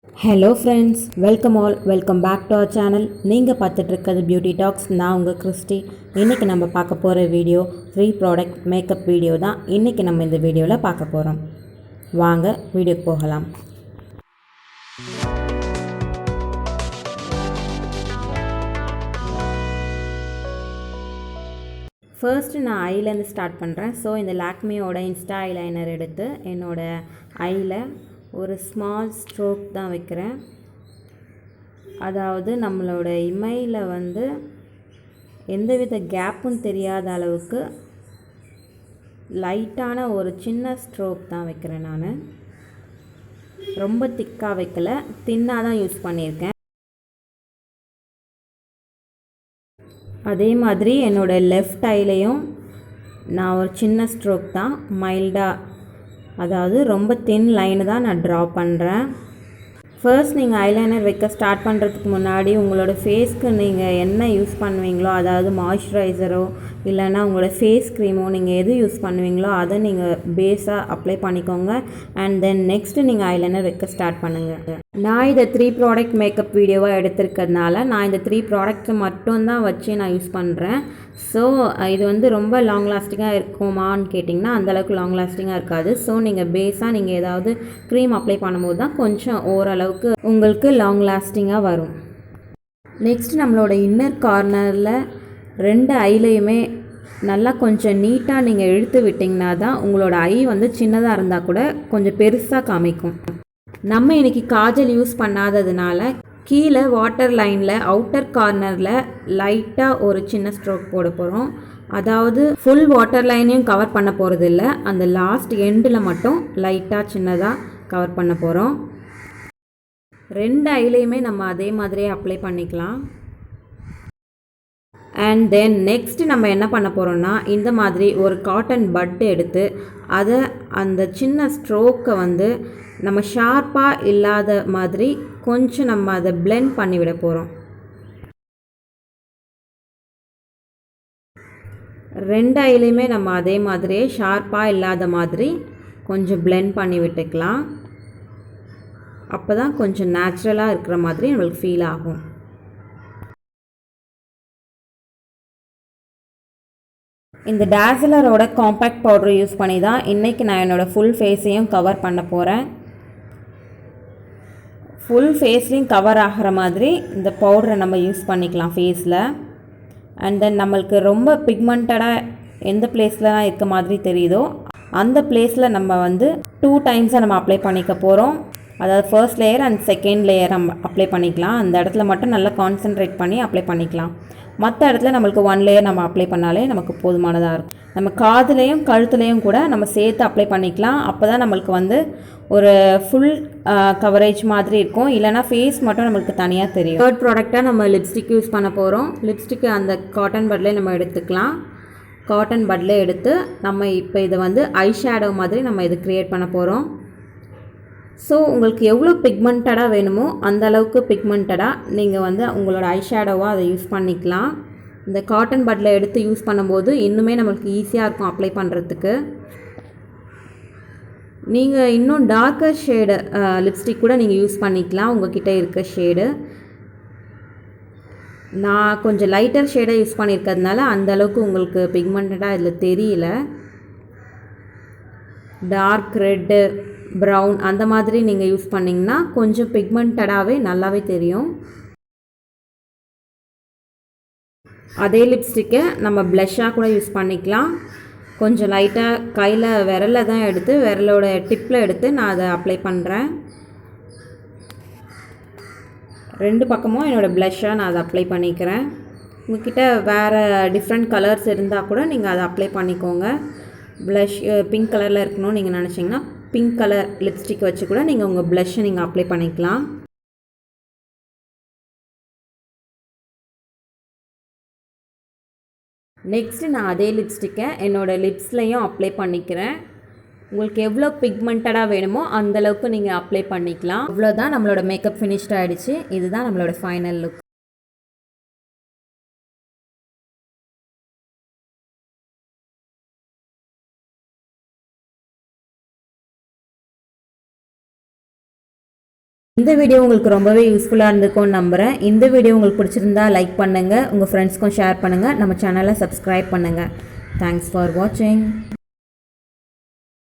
Hello friends, welcome back to our channel. நீங்கள் பார்த்துட்டு இருக்கிறது பியூட்டி டாக்ஸ். நான் உங்கள் கிறிஸ்டி. இன்றைக்கி நம்ம பார்க்க போகிற வீடியோ 3 ப்ராடக்ட் மேக்கப் வீடியோ தான். இன்றைக்கி நம்ம இந்த வீடியோவில் பார்க்க போகிறோம். வாங்க வீடியோக்கு போகலாம். ஃபர்ஸ்ட் நான் ஐலேருந்து ஸ்டார்ட் பண்ணுறேன். ஸோ இந்த லாக்மியோட இன்ஸ்டா ஐலைனர் எடுத்து என்னோடய ஐயில் ஒரு ஸ்மால் ஸ்ட்ரோக் தான் வைக்கிறேன். அதாவது நம்மளோட இமையில் வந்து எந்தவித கேப்பும் தெரியாத அளவுக்கு லைட்டான ஒரு சின்ன ஸ்ட்ரோக் தான் வைக்கிறேன். நான் ரொம்ப திக்காக வைக்கல, தின்னாக தான் யூஸ் பண்ணியிருக்கேன். அதே மாதிரி என்னோடய லெஃப்ட் ஐலையும் நான் ஒரு சின்ன ஸ்ட்ரோக் தான், மைல்டாக, அதாவது ரொம்ப தின் லைனு தான் நான் ட்ரா பண்ணுறேன். ஃபர்ஸ்ட் நீங்கள் ஐலைனர் வைக்க ஸ்டார்ட் பண்ணுறதுக்கு முன்னாடி உங்களோட ஃபேஸ்க்கு நீங்கள் என்ன யூஸ் பண்ணுவீங்களோ, அதாவது மாய்ஸ்சரைசரோ இல்லைன்னா உங்களோட ஃபேஸ் க்ரீமோ நீங்கள் எது யூஸ் பண்ணுவீங்களோ அதை நீங்கள் பேஸாக அப்ளை பண்ணிக்கோங்க. அண்ட் தென் நெக்ஸ்ட்டு நீங்கள் ஐலைனர் வைக்க ஸ்டார்ட் பண்ணுங்கள். நான் இதை 3 ப்ராடக்ட் மேக்கப் வீடியோவாக எடுத்திருக்கிறதுனால நான் இந்த 3 ப்ராடக்ட்ஸை மட்டும்தான் வச்சு நான் யூஸ் பண்ணுறேன். ஸோ இது வந்து ரொம்ப லாங் லாஸ்டிங்காக இருக்குமான்னு கேட்டிங்கன்னா அந்தளவுக்கு லாங் லாஸ்டிங்காக இருக்காது. ஸோ நீங்கள் பேஸாக நீங்கள் ஏதாவது க்ரீம் அப்ளை பண்ணும்போது தான் கொஞ்சம் ஓரளவுக்கு உங்களுக்கு லாங் லாஸ்டிங்காக வரும். நெக்ஸ்ட் நம்மளோட இன்னர் கார்னரில் 2 ஐலையுமே நல்லா கொஞ்சம் நீட்டாக நீங்கள் இழுத்து விட்டிங்கன்னா தான் உங்களோட ஐ வந்து சின்னதாக இருந்தால் கூட கொஞ்சம் பெருசாக காமிக்கும். நம்ம இன்றைக்கி காஜல் யூஸ் பண்ணாததுனால கீழே வாட்டர் லைனில் அவுட்டர் கார்னரில் லைட்டாக ஒரு சின்ன ஸ்ட்ரோக் போட போகிறோம். அதாவது ஃபுல் வாட்டர் லைனையும் கவர் பண்ண போகிறது இல்லை, அந்த லாஸ்ட் எண்டில் மட்டும் லைட்டாக சின்னதாக கவர் பண்ண போகிறோம். 2 ஐலையுமே நம்ம அதே மாதிரியே அப்ளை பண்ணிக்கலாம். அண்ட் தென் நெக்ஸ்ட்டு நம்ம என்ன பண்ண போகிறோம்னா, இந்த மாதிரி ஒரு காட்டன் பட் எடுத்து அதை அந்த சின்ன ஸ்ட்ரோக்கை வந்து நம்ம ஷார்ப்பாக இல்லாத மாதிரி கொஞ்சம் நம்ம அதை பிளெண்ட் பண்ணி விட போகிறோம். 2 ஐலையுமே நம்ம அதே மாதிரியே ஷார்ப்பாக இல்லாத மாதிரி கொஞ்சம் பிளெண்ட் பண்ணி விட்டுக்கலாம். அப்போ தான் கொஞ்சம் நேச்சுரலாக இருக்கிற மாதிரி நம்மளுக்கு ஃபீல் ஆகும். இந்த டேசலரோட காம்பேக்ட் பவுடர் யூஸ் பண்ணி தான் இன்றைக்கி நான் என்னோடய ஃபுல் ஃபேஸையும் கவர் பண்ண போகிறேன். ஃபுல் ஃபேஸ்லேயும் கவர் ஆகிற மாதிரி இந்த பவுடரை நம்ம யூஸ் பண்ணிக்கலாம் ஃபேஸில். அண்ட் தென் நம்மளுக்கு ரொம்ப பிக்மெண்டடாக எந்த பிளேஸ்லாம் இருக்க மாதிரி தெரியுதோ அந்த பிளேஸில் நம்ம வந்து 2 டைம்ஸாக நம்ம அப்ளை பண்ணிக்க போகிறோம். அதாவது first layer and second layer நம்ம அப்ளை பண்ணிக்கலாம். அந்த இடத்துல மட்டும் நல்லா கான்சென்ட்ரேட் பண்ணி அப்ளை பண்ணிக்கலாம். மற்ற இடத்துல நம்மளுக்கு 1 லேயர் நம்ம அப்ளை பண்ணாலே நமக்கு போதுமானதாக இருக்கும். நம்ம காதுலேயும் கழுத்துலேயும் கூட நம்ம சேர்த்து அப்ளை பண்ணிக்கலாம். அப்போ தான் நம்மளுக்கு வந்து ஒரு ஃபுல் கவரேஜ் மாதிரி இருக்கும், இல்லைனா ஃபேஸ் மட்டும் நம்மளுக்கு தனியாக தெரியும். தேர்ட் ப்ராடக்டாக நம்ம லிப்ஸ்டிக் யூஸ் பண்ண போகிறோம். லிப்ஸ்டிக்கு அந்த காட்டன் பட்லேயே நம்ம எடுத்துக்கலாம். காட்டன் பட்லே எடுத்து நம்ம இப்போ இதை வந்து ஐ ஷேடோ மாதிரி நம்ம இது க்ரியேட் பண்ண போகிறோம். ஸோ உங்களுக்கு எவ்வளோ பிக்மெண்டடாக வேணுமோ அந்த அளவுக்கு பிக்மெண்டடாக நீங்கள் வந்து உங்களோட ஐ ஷேடோவாக அதை யூஸ் பண்ணிக்கலாம். இந்த காட்டன் பட்டில் எடுத்து யூஸ் பண்ணும்போது இன்னுமே நம்மளுக்கு ஈஸியாக இருக்கும் அப்ளை பண்ணுறதுக்கு. நீங்கள் இன்னும் டார்க்கர் ஷேடு லிப்ஸ்டிக் கூட நீங்கள் யூஸ் பண்ணிக்கலாம் உங்கள்கிட்ட இருக்க ஷேடு. நான் கொஞ்சம் லைட்டர் ஷேடை யூஸ் பண்ணியிருக்கிறதுனால அந்தளவுக்கு உங்களுக்கு பிக்மெண்டடாக இதில் தெரியல. டார்க் ரெட்டு, ப்ரௌன் அந்த மாதிரி நீங்கள் யூஸ் பண்ணிங்கன்னா கொஞ்சம் பிக்மெண்டடாகவே நல்லாவே தெரியும். அதே லிப்ஸ்டிக்கை நம்ம ப்ளஷ்ஷாக கூட யூஸ் பண்ணிக்கலாம். கொஞ்சம் லைட்டாக கையில் விரலில் தான் எடுத்து விரலோட டிப்பில் எடுத்து நான் அதை அப்ளை பண்ணுறேன். 2 பக்கமும் என்னோடய ப்ளஷ்ஷாக நான் அதை அப்ளை பண்ணிக்கிறேன். உங்கள்கிட்ட வேறு டிஃப்ரெண்ட் கலர்ஸ் இருந்தால் கூட நீங்கள் அதை அப்ளை பண்ணிக்கோங்க. ப்ளஷ் பிங்க் கலரில் இருக்கணும்னு நீங்கள் நினச்சிங்கன்னா பிங்க் கலர் லிப்ஸ்டிக் வச்சு கூட நீங்கள் உங்கள் ப்ளஷ்ஷை நீங்கள் அப்ளை பண்ணிக்கலாம். நெக்ஸ்ட்டு நான் அதே லிப்ஸ்டிக்கை என்னோடய லிப்ஸ்லையும் அப்ளை பண்ணிக்கிறேன். உங்களுக்கு எவ்வளோ பிக்மெண்டடாக வேணுமோ அந்தளவுக்கு நீங்கள் அப்ளை பண்ணிக்கலாம். அவ்வளோதான், நம்மளோட மேக்கப் ஃபினிஷ்ட் ஆகிடுச்சு. இதுதான் நம்மளோட ஃபைனல் லுக். இந்த வீடியோ உங்களுக்கு ரொம்பவே யூஸ்ஃபுல்லாக இருந்திருக்கும்னு நம்புகிறேன். இந்த வீடியோ உங்களுக்கு பிடிச்சிருந்தா லைக் பண்ணுங்கள், உங்கள் ஃப்ரெண்ட்ஸ்க்கும் ஷேர் பண்ணுங்கள், நம்ம சேனலை சப்ஸ்கிரைப் பண்ணுங்கள். தேங்க்ஸ் ஃபார் வாட்சிங்.